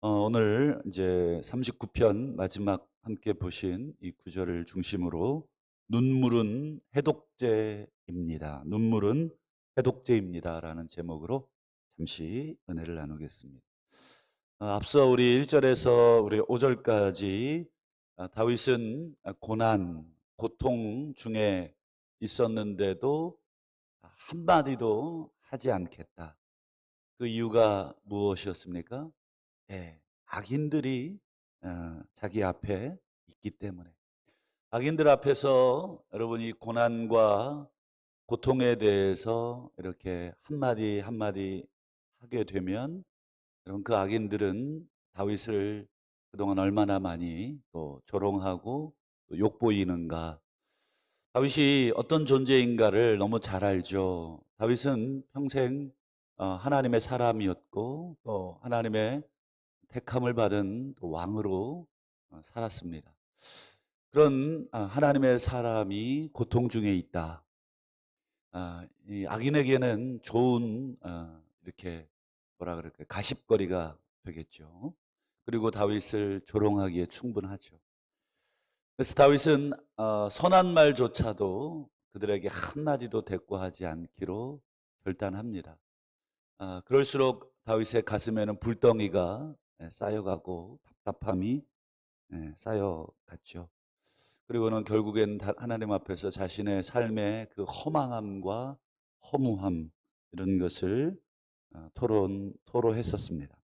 오늘 이제 39편 마지막 함께 보신 이 구절을 중심으로 눈물은 해독제입니다. 눈물은 해독제입니다라는 제목으로 잠시 은혜를 나누겠습니다. 앞서 우리 1절에서 우리 5절까지 다윗은 고난, 고통 중에 있었는데도 한마디도 하지 않겠다. 그 이유가 무엇이었습니까? 예. 악인들이 자기 앞에 있기 때문에. 악인들 앞에서 여러분이 고난과 고통에 대해서 이렇게 한마디 한마디 하게 되면 여러분 그 악인들은 다윗을 그동안 얼마나 많이 또 조롱하고 또 욕보이는가. 다윗이 어떤 존재인가를 너무 잘 알죠. 다윗은 평생 하나님의 사람이었고 또 하나님의 택함을 받은 또 왕으로 살았습니다. 그런 하나님의 사람이 고통 중에 있다. 이 악인에게는 좋은 이렇게 뭐라 그럴까요? 가십거리가 되겠죠. 그리고 다윗을 조롱하기에 충분하죠. 그래서 다윗은 선한 말조차도 그들에게 한마디도 대꾸하지 않기로 결단합니다. 그럴수록 다윗의 가슴에는 불덩이가 쌓여가고 답답함이 쌓여갔죠. 그리고는 결국엔 하나님 앞에서 자신의 삶의 그 허망함과 허무함 이런 것을 토로했었습니다.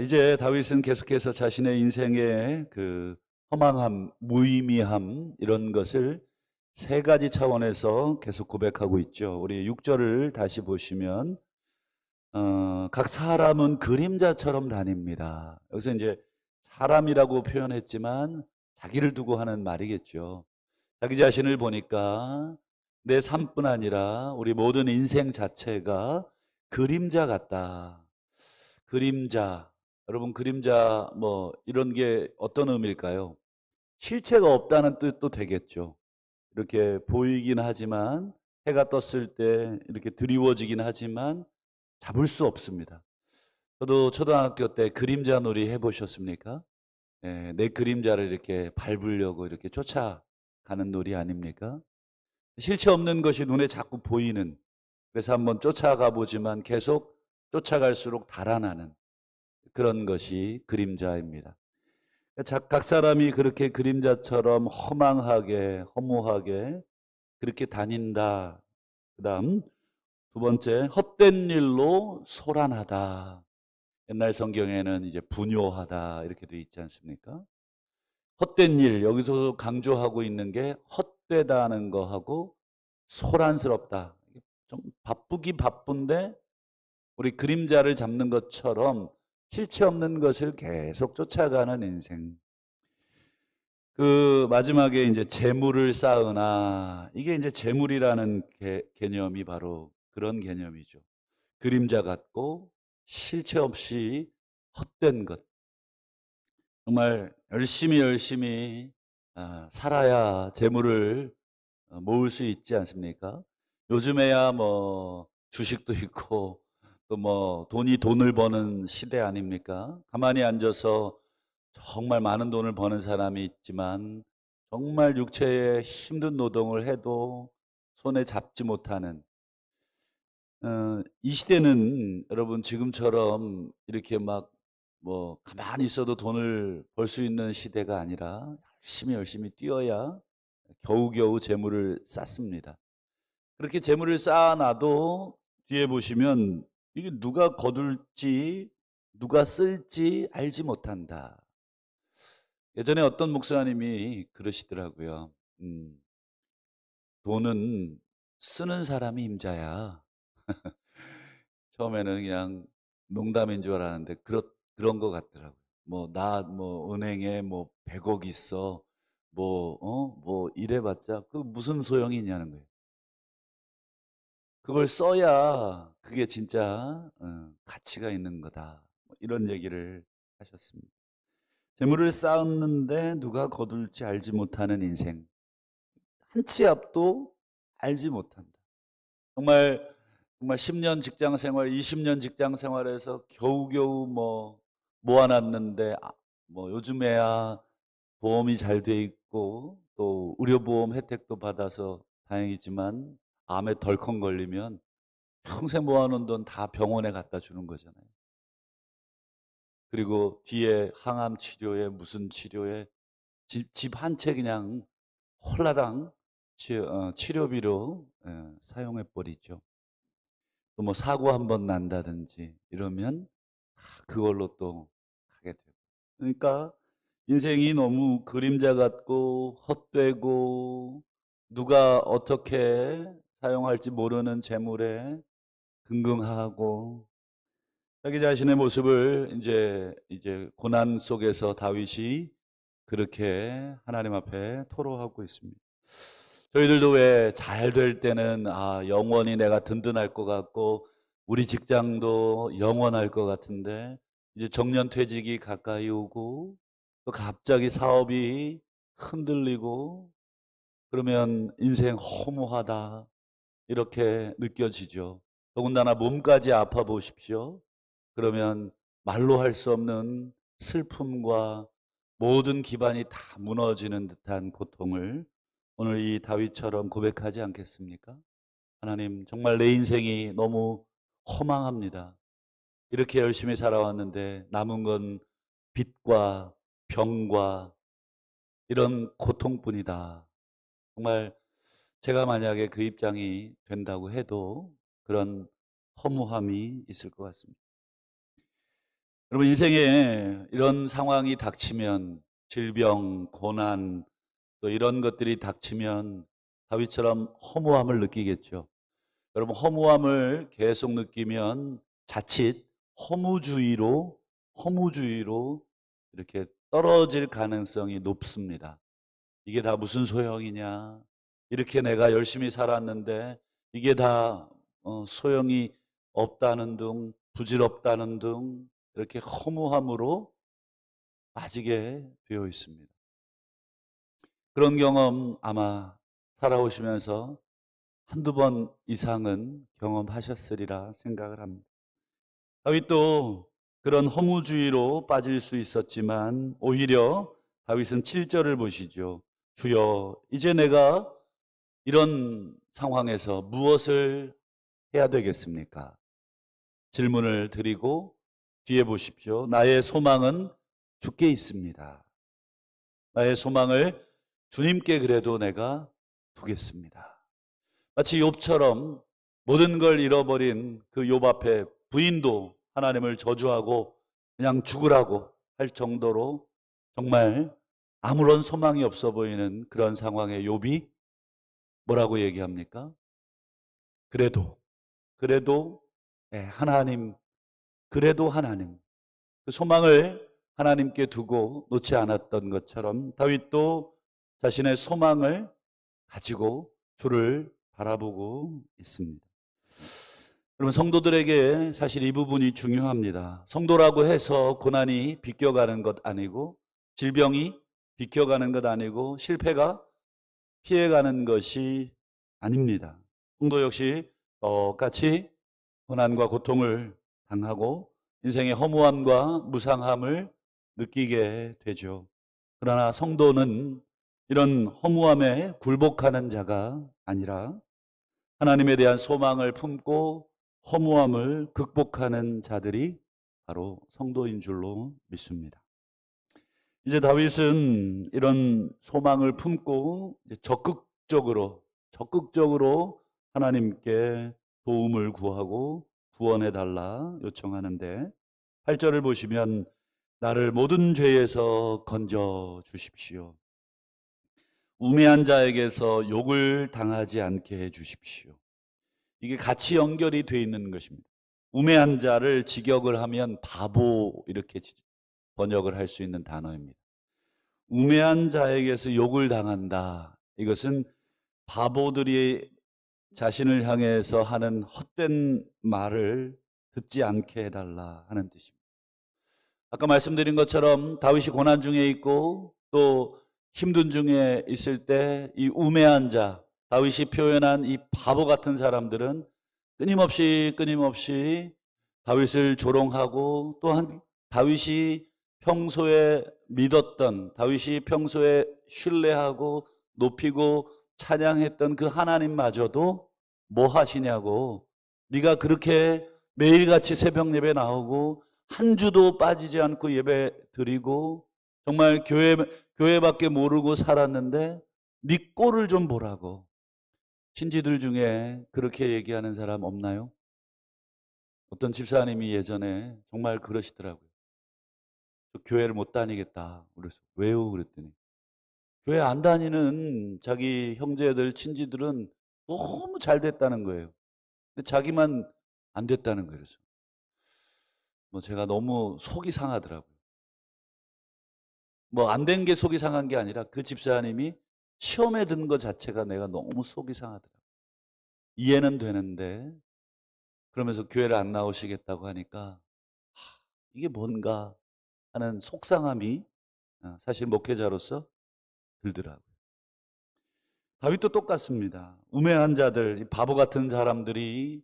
이제 다윗은 계속해서 자신의 인생의 그 허망함, 무의미함 이런 것을 세 가지 차원에서 계속 고백하고 있죠. 우리 6절을 다시 보시면 각 사람은 그림자처럼 다닙니다. 여기서 이제 사람이라고 표현했지만 자기를 두고 하는 말이겠죠. 자기 자신을 보니까 내 삶뿐 아니라 우리 모든 인생 자체가 그림자 같다. 그림자. 여러분 그림자 뭐 이런 게 어떤 의미일까요? 실체가 없다는 뜻도 되겠죠. 이렇게 보이긴 하지만 해가 떴을 때 이렇게 드리워지긴 하지만 잡을 수 없습니다. 저도 초등학교 때 그림자 놀이 해보셨습니까? 예, 내 그림자를 이렇게 밟으려고 이렇게 쫓아가는 놀이 아닙니까? 실체 없는 것이 눈에 자꾸 보이는, 그래서 한번 쫓아가 보지만 계속 쫓아갈수록 달아나는 그런 것이 그림자입니다. 각 사람이 그렇게 그림자처럼 허망하게, 허무하게 그렇게 다닌다. 그 다음 두 번째, 헛된 일로 소란하다. 옛날 성경에는 이제 분요하다 이렇게 돼 있지 않습니까? 헛된 일, 여기서 강조하고 있는 게 헛되다는 거하고 소란스럽다. 좀 바쁘기 바쁜데 우리 그림자를 잡는 것처럼 실체 없는 것을 계속 쫓아가는 인생. 그 마지막에 이제 재물을 쌓으나, 이게 이제 재물이라는 개념이 바로 그런 개념이죠. 그림자 같고 실체 없이 헛된 것. 정말 열심히 살아야 재물을 모을 수 있지 않습니까? 요즘에야 뭐 주식도 있고 또 뭐 돈이 돈을 버는 시대 아닙니까? 가만히 앉아서 정말 많은 돈을 버는 사람이 있지만 정말 육체의 힘든 노동을 해도 손에 잡지 못하는 이 시대는 여러분 지금처럼 이렇게 막 뭐 가만히 있어도 돈을 벌 수 있는 시대가 아니라 열심히 뛰어야 겨우겨우 재물을 쌓습니다. 그렇게 재물을 쌓아놔도 뒤에 보시면 이게 누가 거둘지 누가 쓸지 알지 못한다. 예전에 어떤 목사님이 그러시더라고요. 돈은 쓰는 사람이 임자야. 처음에는 그냥 농담인 줄 알았는데 그런 것 같더라고요. 뭐 나 뭐 은행에 뭐 100억 있어. 뭐 이래봤자 그 무슨 소용이 있냐는 거예요. 그걸 써야 그게 진짜 가치가 있는 거다. 뭐 이런 얘기를 하셨습니다. 재물을 쌓았는데 누가 거둘지 알지 못하는 인생. 한 치 앞도 알지 못한다. 정말 10년 직장 생활, 20년 직장 생활에서 겨우겨우 뭐 모아놨는데 뭐 요즘에야 보험이 잘 돼 있고 또 의료보험 혜택도 받아서 다행이지만 암에 덜컹 걸리면 평생 모아놓은 돈 다 병원에 갖다 주는 거잖아요. 그리고 뒤에 항암 치료에 무슨 치료에 집 한 채 그냥 홀라당 치료비로 사용해 버리죠. 또 뭐 사고 한 번 난다든지 이러면 그걸로 또 하게 되고. 그러니까 인생이 너무 그림자 같고 헛되고 누가 어떻게 사용할지 모르는 재물에 긍긍하고 자기 자신의 모습을 이제 고난 속에서 다윗이 그렇게 하나님 앞에 토로하고 있습니다. 저희들도 왜 잘 될 때는 영원히 내가 든든할 것 같고 우리 직장도 영원할 것 같은데 이제 정년퇴직이 가까이 오고 또 갑자기 사업이 흔들리고 그러면 인생 허무하다 이렇게 느껴지죠. 더군다나 몸까지 아파 보십시오. 그러면 말로 할 수 없는 슬픔과 모든 기반이 다 무너지는 듯한 고통을 오늘 이 다윗처럼 고백하지 않겠습니까? 하나님, 정말 내 인생이 너무 허망합니다. 이렇게 열심히 살아왔는데 남은 건 빚과 병과 이런 고통뿐이다. 정말 제가 만약에 그 입장이 된다고 해도 그런 허무함이 있을 것 같습니다. 여러분 인생에 이런 상황이 닥치면 질병, 고난 또 이런 것들이 닥치면 다윗처럼 허무함을 느끼겠죠. 여러분 허무함을 계속 느끼면 자칫 허무주의로 이렇게 떨어질 가능성이 높습니다. 이게 다 무슨 소용이냐? 이렇게 내가 열심히 살았는데 이게 다 소용이 없다는 등 부질없다는 등 이렇게 허무함으로 빠지게 되어 있습니다. 그런 경험 아마 살아오시면서 한두 번 이상은 경험하셨으리라 생각을 합니다. 다윗도 그런 허무주의로 빠질 수 있었지만 오히려 다윗은 7절을 보시죠. 주여 이제 내가 이런 상황에서 무엇을 해야 되겠습니까? 질문을 드리고 뒤에 보십시오. 나의 소망은 주께 있습니다. 나의 소망을 주님께 그래도 내가 두겠습니다. 마치 욥처럼 모든 걸 잃어버린 그 욥 앞에 부인도 하나님을 저주하고 그냥 죽으라고 할 정도로 정말 아무런 소망이 없어 보이는 그런 상황에 욥이 뭐라고 얘기합니까? 그래도 하나님, 그래도 하나님. 그 소망을 하나님께 두고 놓지 않았던 것처럼 다윗도 자신의 소망을 가지고 주를 바라보고 있습니다. 여러분 성도들에게 사실 이 부분이 중요합니다. 성도라고 해서 고난이 비껴가는 것 아니고 질병이 비껴가는 것 아니고 실패가 피해가는 것이 아닙니다. 성도 역시 똑같이 고난과 고통을 당하고 인생의 허무함과 무상함을 느끼게 되죠. 그러나 성도는 이런 허무함에 굴복하는 자가 아니라 하나님에 대한 소망을 품고 허무함을 극복하는 자들이 바로 성도인 줄로 믿습니다. 이제 다윗은 이런 소망을 품고 이제 적극적으로 하나님께 도움을 구하고 구원해 달라 요청하는데 8절을 보시면 나를 모든 죄에서 건져 주십시오. 우매한 자에게서 욕을 당하지 않게 해 주십시오. 이게 같이 연결이 되어 있는 것입니다. 우매한 자를 직역을 하면 바보 이렇게 번역을 할 수 있는 단어입니다. 우매한 자에게서 욕을 당한다. 이것은 바보들이 자신을 향해서 하는 헛된 말을 듣지 않게 해달라 하는 뜻입니다. 아까 말씀드린 것처럼 다윗이 고난 중에 있고 또 힘든 중에 있을 때 이 우매한 자, 다윗이 표현한 이 바보 같은 사람들은 끊임없이 다윗을 조롱하고 또한 다윗이 평소에 믿었던, 다윗이 평소에 신뢰하고 높이고 찬양했던 그 하나님마저도 뭐 하시냐고. 네가 그렇게 매일같이 새벽 예배 나오고 한 주도 빠지지 않고 예배 드리고 정말 교회밖에 모르고 살았는데 네 꼴을 좀 보라고. 신지들 중에 그렇게 얘기하는 사람 없나요? 어떤 집사님이 예전에 정말 그러시더라고요. 저 교회를 못 다니겠다. 그래서 왜요? 그랬더니 교회 안 다니는 자기 형제들, 친지들은 너무 잘 됐다는 거예요. 근데 자기만 안 됐다는 거예요. 그래서 뭐 제가 너무 속이 상하더라고요. 뭐 안 된 게 속이 상한 게 아니라 그 집사님이 시험에 든 것 자체가 내가 너무 속이 상하더라고요. 이해는 되는데 그러면서 교회를 안 나오시겠다고 하니까 이게 뭔가 하는 속상함이 사실 목회자로서 들더라고요. 다윗도 똑같습니다. 우매한 자들, 이 바보 같은 사람들이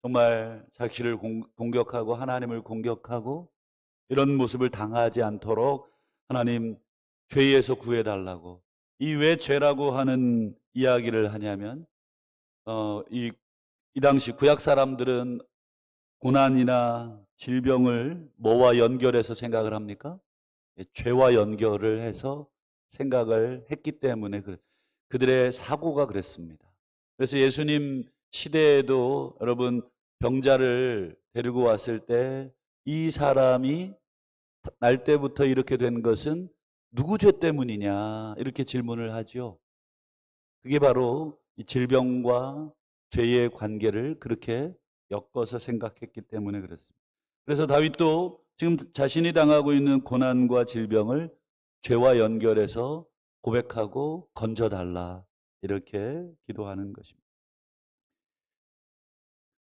정말 자기를 공격하고 하나님을 공격하고 이런 모습을 당하지 않도록 하나님 죄에서 구해달라고. 이 왜 죄라고 하는 이야기를 하냐면 이 당시 구약 사람들은 고난이나 질병을 뭐와 연결해서 생각을 합니까? 죄와 연결을 해서 생각을 했기 때문에 그들의 사고가 그랬습니다. 그래서 예수님 시대에도 여러분 병자를 데리고 왔을 때 이 사람이 날 때부터 이렇게 된 것은 누구 죄 때문이냐 이렇게 질문을 하죠. 그게 바로 이 질병과 죄의 관계를 그렇게 엮어서 생각했기 때문에 그렇습니다. 그래서 다윗도 지금 자신이 당하고 있는 고난과 질병을 죄와 연결해서 고백하고 건져달라 이렇게 기도하는 것입니다.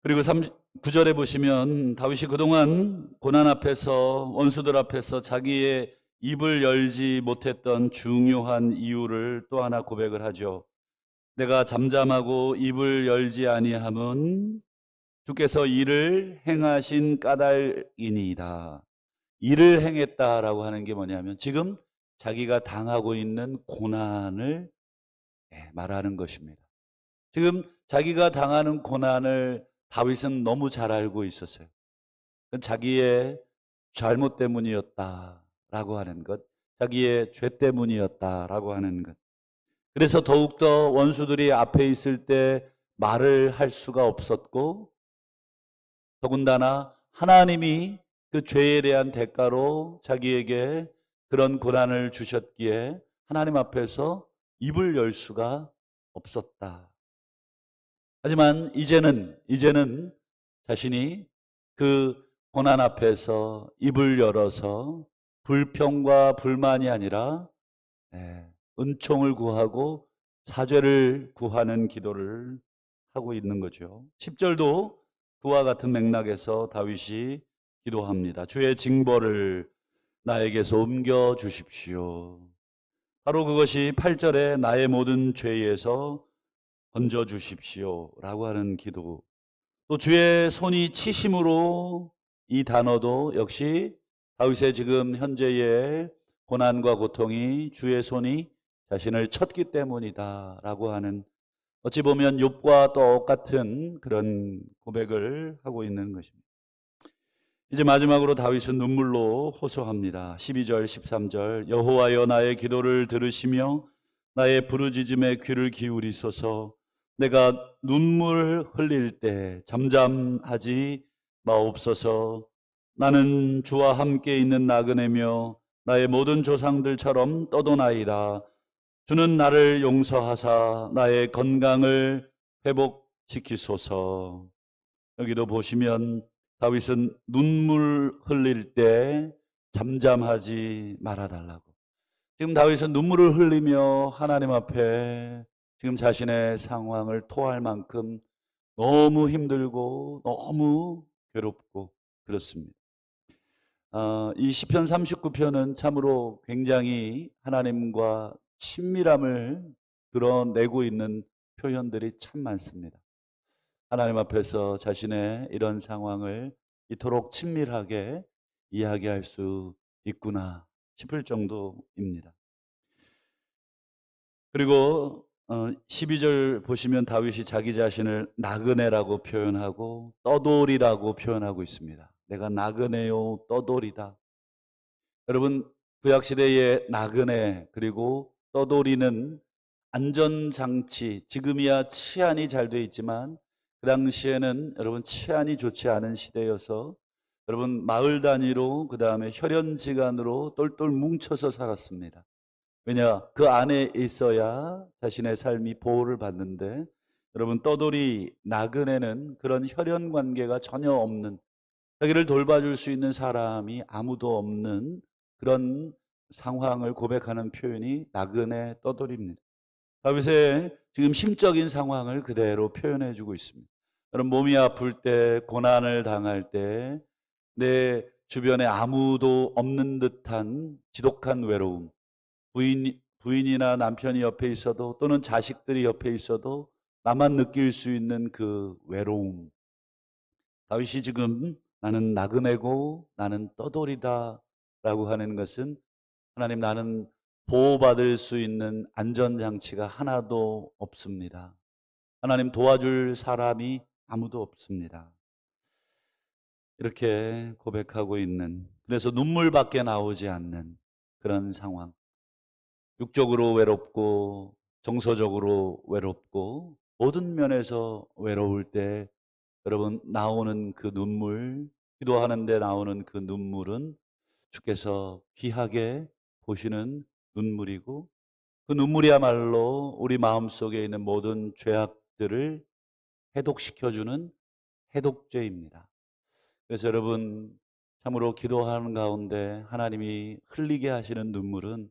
그리고 9절에 보시면 다윗이 그동안 고난 앞에서 원수들 앞에서 자기의 입을 열지 못했던 중요한 이유를 또 하나 고백을 하죠. 내가 잠잠하고 입을 열지 아니함은 주께서 일을 행하신 까닭이니이다. 일을 행했다라고 하는 게 뭐냐면 지금 자기가 당하고 있는 고난을 말하는 것입니다. 지금 자기가 당하는 고난을 다윗은 너무 잘 알고 있었어요. 그건 자기의 잘못 때문이었다라고 하는 것, 자기의 죄 때문이었다라고 하는 것. 그래서 더욱더 원수들이 앞에 있을 때 말을 할 수가 없었고 더군다나 하나님이 그 죄에 대한 대가로 자기에게 그런 고난을 주셨기에 하나님 앞에서 입을 열 수가 없었다. 하지만 이제는 자신이 그 고난 앞에서 입을 열어서 불평과 불만이 아니라 은총을 구하고 사죄를 구하는 기도를 하고 있는 거죠. 10절도 그와 같은 맥락에서 다윗이 기도합니다. 주의 징벌을 나에게서 옮겨 주십시오. 바로 그것이 8절에 나의 모든 죄에서 건져 주십시오 라고 하는 기도. 또 주의 손이 치심으로 이 단어도 역시 다윗의 지금 현재의 고난과 고통이 주의 손이 자신을 쳤기 때문이다 라고 하는 어찌 보면 욥과 똑같은 그런 고백을 하고 있는 것입니다. 이제 마지막으로 다윗은 눈물로 호소합니다. 12절 13절 여호와여 나의 기도를 들으시며 나의 부르짖음에 귀를 기울이소서. 내가 눈물 흘릴 때 잠잠하지 마옵소서. 나는 주와 함께 있는 나그네며 나의 모든 조상들처럼 떠도나이다. 주는 나를 용서하사 나의 건강을 회복시키소서. 여기도 보시면 다윗은 눈물 흘릴 때 잠잠하지 말아달라고. 지금 다윗은 눈물을 흘리며 하나님 앞에 지금 자신의 상황을 토할 만큼 너무 힘들고 너무 괴롭고 그렇습니다. 이 시편 39편은 참으로 굉장히 하나님과 친밀함을 드러내고 있는 표현들이 참 많습니다. 하나님 앞에서 자신의 이런 상황을 이토록 친밀하게 이야기할 수 있구나 싶을 정도입니다. 그리고 12절 보시면 다윗이 자기 자신을 나그네라고 표현하고 떠돌이라고 표현하고 있습니다. 내가 나그네요 떠돌이다. 여러분, 구약시대의 나그네 그리고 떠돌이는 안전장치, 지금이야 치안이 잘 돼 있지만 그 당시에는 여러분 치안이 좋지 않은 시대여서 여러분 마을 단위로 그 다음에 혈연지간으로 똘똘 뭉쳐서 살았습니다. 왜냐? 그 안에 있어야 자신의 삶이 보호를 받는데 여러분 떠돌이 나그네는 그런 혈연 관계가 전혀 없는 자기를 돌봐줄 수 있는 사람이 아무도 없는 그런 상황을 고백하는 표현이 나그네 떠돌이입니다. 다윗의 지금 심적인 상황을 그대로 표현해 주고 있습니다. 여러분 몸이 아플 때 고난을 당할 때 내 주변에 아무도 없는 듯한 지독한 외로움 부인이나 남편이 옆에 있어도 또는 자식들이 옆에 있어도 나만 느낄 수 있는 그 외로움. 다윗이 지금 나는 나그네고 나는 떠돌이다 라고 하는 것은 하나님 나는 보호받을 수 있는 안전장치가 하나도 없습니다. 하나님 도와줄 사람이 아무도 없습니다. 이렇게 고백하고 있는 그래서 눈물밖에 나오지 않는 그런 상황. 육적으로 외롭고 정서적으로 외롭고 모든 면에서 외로울 때 여러분 나오는 그 눈물, 기도하는데 나오는 그 눈물은 주께서 귀하게 보시는 눈물이고 그 눈물이야말로 우리 마음속에 있는 모든 죄악들을 해독시켜주는 해독제입니다. 그래서 여러분 참으로 기도하는 가운데 하나님이 흘리게 하시는 눈물은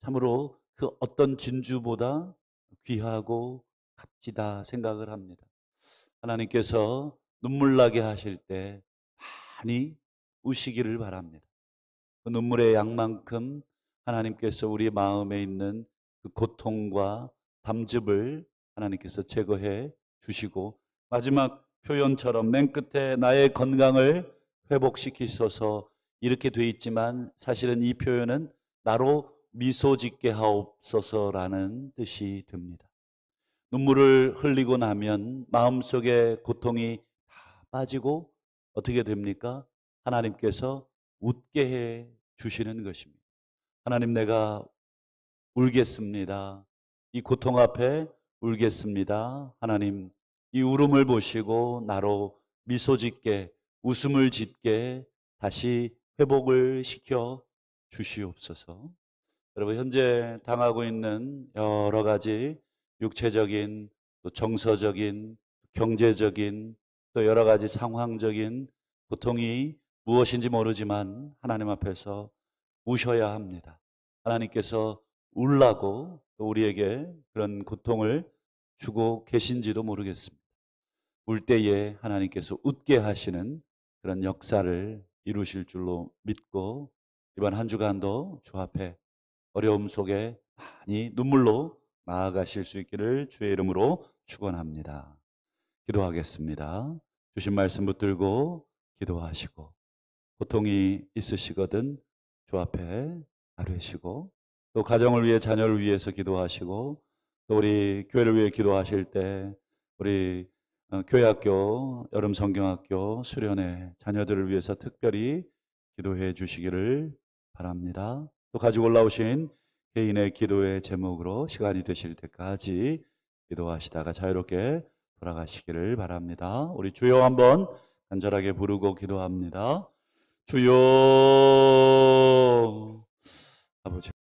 참으로 그 어떤 진주보다 귀하고 값지다 생각을 합니다. 하나님께서 눈물 나게 하실 때 많이 우시기를 바랍니다. 그 눈물의 양만큼 하나님께서 우리 마음에 있는 그 고통과 담즙을 하나님께서 제거해 주시고 마지막 표현처럼 맨 끝에 나의 건강을 회복시키소서 이렇게 돼 있지만 사실은 이 표현은 나로 미소 짓게 하옵소서라는 뜻이 됩니다. 눈물을 흘리고 나면 마음속에 고통이 다 빠지고 어떻게 됩니까? 하나님께서 웃게 해 주시는 것입니다. 하나님 내가 울겠습니다. 이 고통 앞에 울겠습니다. 하나님 이 울음을 보시고 나로 미소 짓게 웃음을 짓게 다시 회복을 시켜 주시옵소서. 여러분 현재 당하고 있는 여러 가지 육체적인 또 정서적인 경제적인 또 여러 가지 상황적인 고통이 무엇인지 모르지만 하나님 앞에서 우셔야 합니다. 하나님께서 울라고 또 우리에게 그런 고통을 주고 계신지도 모르겠습니다. 울 때에 하나님께서 웃게 하시는 그런 역사를 이루실 줄로 믿고 이번 한 주간도 주 앞에 어려움 속에 많이 눈물로 나아가실 수 있기를 주의 이름으로 축원합니다. 기도하겠습니다. 주신 말씀 붙들고 기도하시고 고통이 있으시거든 주 앞에 아뢰시고 또 가정을 위해 자녀를 위해서 기도하시고 또 우리 교회를 위해 기도하실 때 우리 교회학교 여름 성경학교 수련회 자녀들을 위해서 특별히 기도해 주시기를 바랍니다. 또 가지고 올라오신 개인의 기도의 제목으로 시간이 되실 때까지 기도하시다가 자유롭게 돌아가시기를 바랍니다. 우리 주여 한번 간절하게 부르고 기도합니다. 주여 아버지